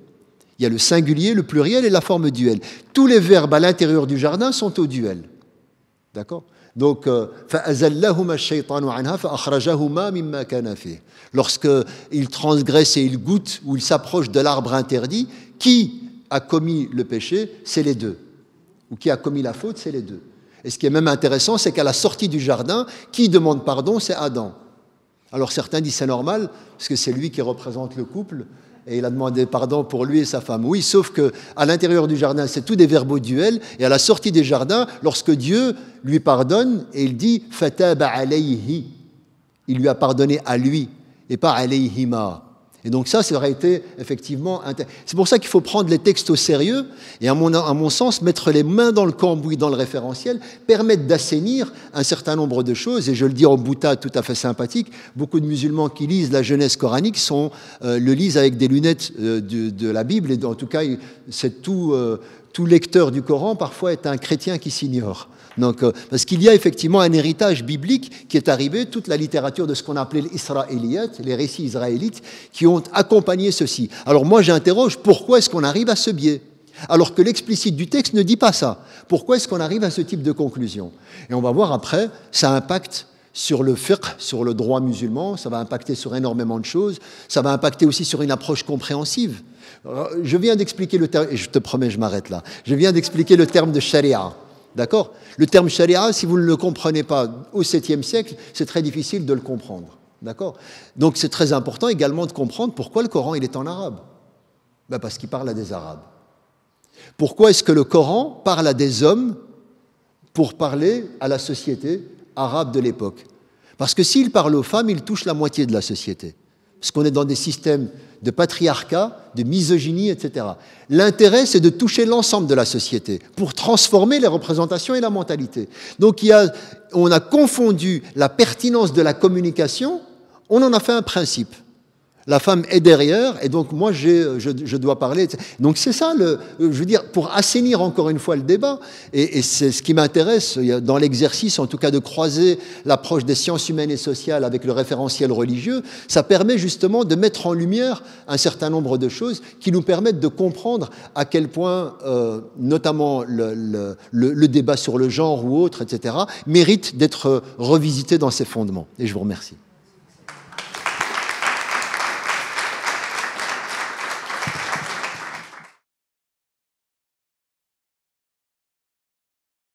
Il y a le singulier, le pluriel et la forme duel. Tous les verbes à l'intérieur du jardin sont au duel. D'accord? Donc, lorsqu'il transgresse et il goûte ou il s'approche de l'arbre interdit, qui a commis le péché? C'est les deux. Ou qui a commis la faute? C'est les deux. Et ce qui est même intéressant, c'est qu'à la sortie du jardin, qui demande pardon? C'est Adam. Alors certains disent c'est normal, parce que c'est lui qui représente le couple, et il a demandé pardon pour lui et sa femme. Oui, sauf qu'à l'intérieur du jardin, c'est tout des verbes au duel, et à la sortie des jardins, lorsque Dieu lui pardonne, et il dit « fataba alayhi », il lui a pardonné à lui, et pas « alayhima ». Et donc ça aurait été effectivement... C'est pour ça qu'il faut prendre les textes au sérieux, et à mon sens, mettre les mains dans le cambouis, dans le référentiel, permettre d'assainir un certain nombre de choses, et je le dis en boutade tout à fait sympathique, beaucoup de musulmans qui lisent la Genèse coranique le lisent avec des lunettes de la Bible, et en tout cas, c'est tout lecteur du Coran, parfois, est un chrétien qui s'ignore. Donc, parce qu'il y a effectivement un héritage biblique qui est arrivé, toute la littérature de ce qu'on appelait l'Israéliyat, les récits israélites, qui ont accompagné ceci. Alors moi j'interroge, pourquoi est-ce qu'on arrive à ce biais? Alors que l'explicite du texte ne dit pas ça. Pourquoi est-ce qu'on arrive à ce type de conclusion? Et on va voir après, ça impacte sur le fiqh, sur le droit musulman, ça va impacter sur énormément de choses, ça va impacter aussi sur une approche compréhensive. Alors, je viens d'expliquer le terme, et je te promets, je m'arrête là, je viens d'expliquer le terme de sharia. D'accord? Le terme sharia, si vous ne le comprenez pas au 7e siècle, c'est très difficile de le comprendre. D'accord? Donc c'est très important également de comprendre pourquoi le Coran il est en arabe. Ben parce qu'il parle à des Arabes. Pourquoi est-ce que le Coran parle à des hommes pour parler à la société arabe de l'époque? Parce que s'il parle aux femmes, il touche la moitié de la société. Parce qu'on est dans des systèmes de patriarcat, de misogynie, etc. L'intérêt, c'est de toucher l'ensemble de la société pour transformer les représentations et la mentalité. Donc on a confondu la pertinence de la communication, on en a fait un principe. la femme est derrière, et donc moi je dois parler. Donc c'est ça, je veux dire, pour assainir encore une fois le débat, et c'est ce qui m'intéresse dans l'exercice, en tout cas de croiser l'approche des sciences humaines et sociales avec le référentiel religieux, ça permet justement de mettre en lumière un certain nombre de choses qui nous permettent de comprendre à quel point, notamment le débat sur le genre ou autre, etc., mérite d'être revisité dans ses fondements. Et je vous remercie.